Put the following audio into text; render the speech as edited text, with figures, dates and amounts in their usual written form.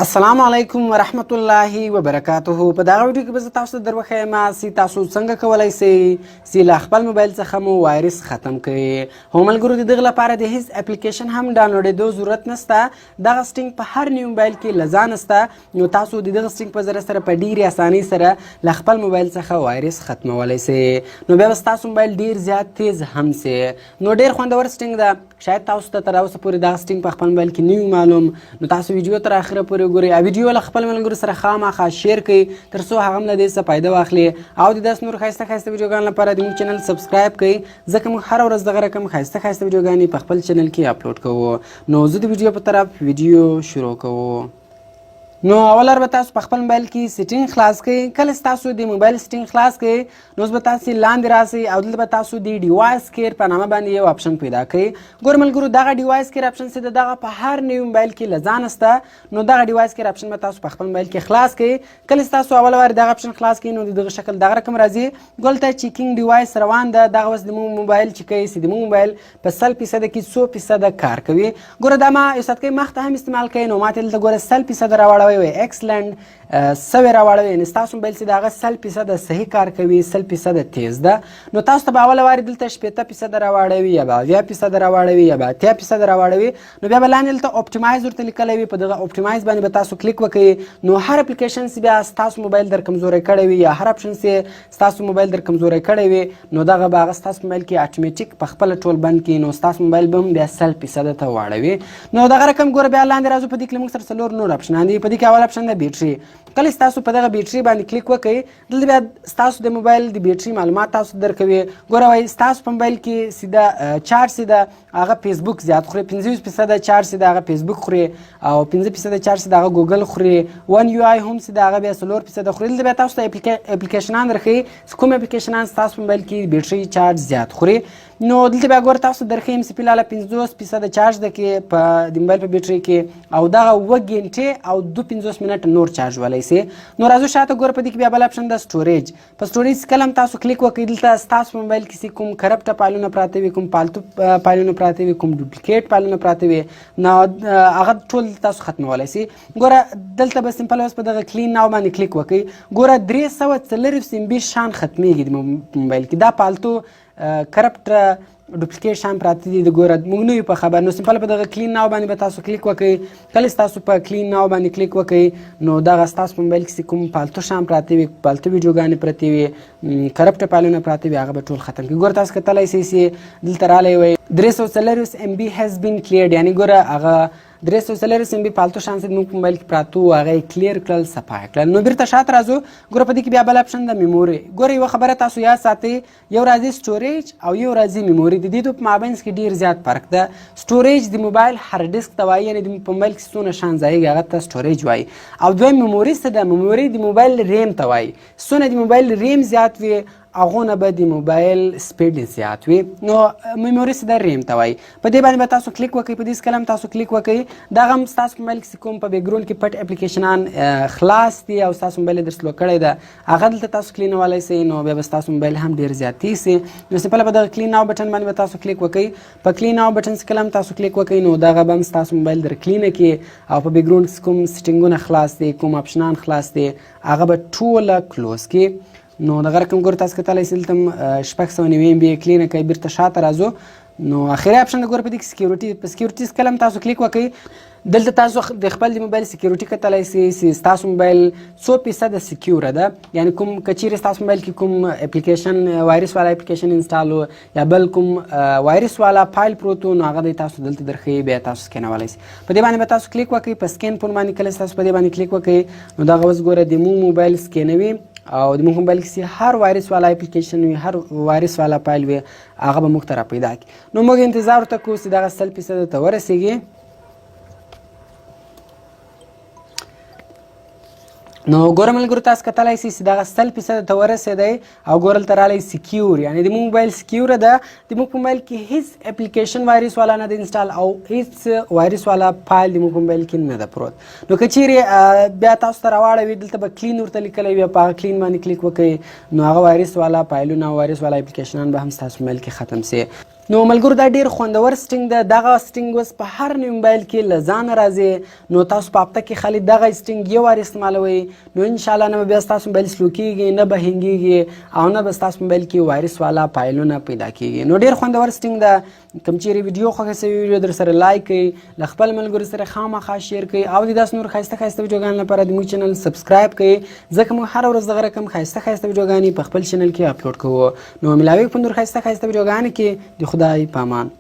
السلام علیکم ورحمت الله وبرکاته. په دا ویډیو کې به تاسو ته دروښیم چې تاسو څنګه کولای شئ چې له خپل موبایل څخه مو وایرس ختم کړئ. هو ملګرو د دغه لپاره د هیڅ اپلیکیشن هم ډاونلوډېدو ضرورت نشته. دغه سټینګ په هر نوي موبایل کې له ځانه شته، نو تاسو د دغه سټینګ په ذریعه سره په ډېرې اسانۍ سره له خپل موبایل څخه وایرس ختمولی شئ. نو بیا به ستاسو موبایل ډېر زیات تیز هم شي. نو ډېر خوندور سټینګ ده. شاید تاسو ته تر اوسه پورې دغه سټینګ په خپل موبایل کې نه وي معلوم، نو تاسو ویډیو تر اخره پورې وګورئ او ویډیو له خپل ملګرو سره خامخا شیر کړئ تر څو هغه هم له دې څخه فایده واخلي او د داسې نور ښایسته ښایسته ویډیوګانو لپاره د موږ چینل سبسکرایب کړئ، ځکه موږ هره ورځ دغه رقم ښایسته ښایسته ویډیوګانې په خپل چینل کې اپلوډ کوو. نو زه د ویډیو په طرف ویډیو شروع کوو. نو اول به تاسو په خپل موبایل کې سیټینګ خلاص کړئ. کله تاسو د موبایل سیټینګ خلاص کړئ نو به تاسو لاندې راسئ او دلته به تاسو د ډیوایس کیر په نامه باندې یو اپشن پیدا کړئ. ګور ملګرو دغه ډیوایس کیر اپشن چې دغه په هر نوي موبایل کې له ځانه شته، نو دغه ډیوایس کیر اپشن به تاسو په خپل موبایل کې خلاص کړئ. کله تاسو اول وار دغه اپشن خلاص کړئ نو دغه شکل دغه رقم راځي، ګولته چیکینګ ډیوایس روان ده. دغه اوس د موبایل چې کوي چې د موبایل په 100% کې 100% کار کوي. ګوره دا ما یو سات کې مخته هم استعمال کوي، نو ماته دلته ګوره 100% راوړوي وي ایکسلنت سوي راوړوي، یعنې ستاسو موبایل چې د هغه 100% صحیح کار کوي، 100% تیز ده. نو تاسو ته به اوله وارې دلته 80% راوړوي یا به 80% راوړوي یا به 80% راوړوي. نو بیا به لاندې دلته اپټیمایز ورته لیکلی وي، په دغه اپټیمایز باندې به تاسو کلیک وکړئ. نو هر اپلیکیشن چې بیا ستاسو موبایل در کمزوری کړی وي یا هر اپشن چې ستاسو موبایل در کمزوری کړی وي، نو دغه به هغه ستاسو موبایل کې اټومیټیک په خپله ټول بند کړي، نو ستاسو موبایل به هم بیا 100% ته واړوي. نو دغه رقم ګوره بیا لاندې راځو، په دې کې موږ سره 4 نور اپشنان دي. په دې کې اول اپشن ده بیټري. کله تاسو په دغه بیټري باندې کلیک وکړئ، دلته بیا ستاسو د موبایل د بیټري معلومات تاسو درکوي. ګوره وایي ستاسو په موبایل کې سیده چارج سیده هغه فیسبوک زیات خوري، 25% چارج سیده هغه فیسبوک خوري او 15% چارج سیده هغه ګوګل خوري، 1 UI هم سیده هغه بیا 4% خوري. دلته بیا تاسو ته اپلیکیشنان درښیي چې کوم اپلیکیشنان ستاسو په موبایل کې بیټري چارج زیات خوري. نو دلته بیا ګوره تاسو درښیم چې فلحال 50% چارج ده کې په د موبایل په بیټري کې او دغه 2 غنټې او 2-50 منټ نور چارج ولی سي. نو راځو شاته ګوره په دې کې بیا بل اپشن ده سټوریج. په سټوریج کله هم تاسو کلیک وکړئ، دلته ستاسو په موبایل کې کوم کرپټه فایلونه پراته وي، کوم پالتو فایلونه پراته وي، کوم ډوپلیکیټ فایلونه پراته وي، نو هغه ټول تاسو ختمولی سي. ګوره دلته به سمپل اوس په دغه کلین ناو باندې کلیک وکړئ. ګوره 340 MB شان ختمیږي د موبایل کې. دا پالتو کرپټ ډوپلیکیټ شان پراته دي. د ګوره موږ نه یو په خبر، نو سمپل په دغه کلین ناو باندې به تاسو کلیک وکړئ. کله تاسو په کلین ناو باندې کلیک وکړئ نو دغه ستاسو په موبایل کې کوم پالتو شان پراته وي، پالتو ویډیوګانې پرتې وي، کرپټ فایلونه پراته وي، هغه به ټول ختم کړي. ګوره تاسو کتلی سئ چې دلته رالی وی 340 MB has been cleared، یعنې ګوره هغه 340 MB پالتو شان چې موږ په موبایل کې پراته وو هغه یې کلیر کړل، صفا یې کړل. نو بیرته شاته راځو، ګوره په دې کې بیا بل اپشن ده میموري. ګوره یوه خبره تاسو یاد ساتئ، یو راځي سټوریج او یو راځي میموري. د دې دوه په مابینځ کې ډېر زیات فرق ده. سټوریج د موبایل هارډ ډیسک ته وایي، یعنې په موبایل کې څونه شان ځایږي هغه ته سټوریج وایي. او دویم میموري څه ده؟ میموري د موبایل ریم ته وایي. څونه د موبایل ریم زیات وي هغونه به د موبایل سپیډ زیات وي. نو میموري څه ده؟ ریم ته وایي. په دې باندې به تاسو کلیک وکړئ، په دې سکل هم تاسو کلیک وکړئ. دغه هم ستاسو په موبایل کې کوم په بیکګراونډ کې پټ اپلیکیشنان خلاص دي او ستاسو موبایل یې در سلو کړی ده، هغه دلته تاسو کلینولی سئ. نو بیا به ستاسو موبایل هم ډېر زیات تیز سي. نو سمپله په دغه کلین ناو بټن باندې به تاسو کلیک وکړئ. په کلین ناو بټن سکل هم تاسو کلیک وکړئ، نو دغه به هم ستاسو موبایل در کلینه کړي او په بیکګراونډ کې کوم سیټینګونه خلاص دي، کوم اپشنان خلاص دي، هغه به ټوله کلوز کړي. نو دغه رقم ګوره تاسو کتلی سئ دلته هم 690 MB یې کلینه کوي. بیرته شاته راځو، نو اخري اپشن د ګوره په دې کې سکیورټي. په سکیورټي سکل هم تاسو کلیک وکړئ. دلته تاسو د خپل د موبایل سکیورټي کتلی سئ چې ستاسو موبایل 100% سکیوره ده، یعنې کوم که چیرې ستاسو موبایل کې کوم اپلیکیشن وایرس والا اپلیکیشن انسټال و یا بل کوم وایرس والا فایل پروت و، نو هغه دی تاسو دلته درښیي، بیا تاسو سکینولی سئ. په دې باندې به تاسو کلیک وکړئ. په سکین پون باندې کله تاسو په دې باندې کلیک وکړئ نو دغه اوس ګوره د مو موبایل سکینوي او د موږ موبایل کې هر وایرس والا اپلیکیشن وي، هر وایرس والا فایل وي، هغه به موږ ته راپیدا کړي. نو موږ انتظار ورته کوو چې دغه 100% ته ورسېږي. نو ګوره ملګرو تاسو کتلی سئ چې دغه 100% ته ورسېدی او ګوره دلته رالی سکیور، یعنې د موږ موبایل سکیوره ده. د موږ په موبایل کې هیڅ اپلیکیشن وایرس والا نه ده انسټال او هیڅ وایرس والا فایل د موږ په موبایل کې نه ده پروت. نو که چیرې بیا تاسو ته راواړوي، دلته به کلین ورته لیکلی وي، په هغه کلین باندې کلیک وکړئ، نو هغه وایرس والا فایلونه او وایرس والا اپلیکیشنان به هم ستاسو موبایل کې ختم سي. نو ملګرو دا ډیر خوندور سټینګ ده. دغه سټینګ اوس په هر نوی موبایل کې له ځانه راځي، نو تاسو په هفته کې خالي دغه سټینګ یو وار استعمالوئ، نو انشاءالله نه به بیا ستاسو موبایل سلو کیږي، نه به هینګیږي، او نه به ستاسو موبایل کې وایرس والا فایلونه پیدا کیږي. نو ډیر خوندور سټینګ ده. کوم چیرې ویډیو خوښه شوي ویډیو در سره لایک کړئ، له خپل ملګرو سره خامخا شیر کړئ، او د داسې نور ښایسته ښایسته ویډیوګانو لپاره د موږ چینل سبسکرایب کړئ، ځکه موږ هره ورځ دغه رقم ښایسته ښایسته ویډیوګانې په خپل چینل کې اپلوډ کوو. نو ملاوي په نور ښایسته ښایسته ویډیوګانو کې د خدای په امان.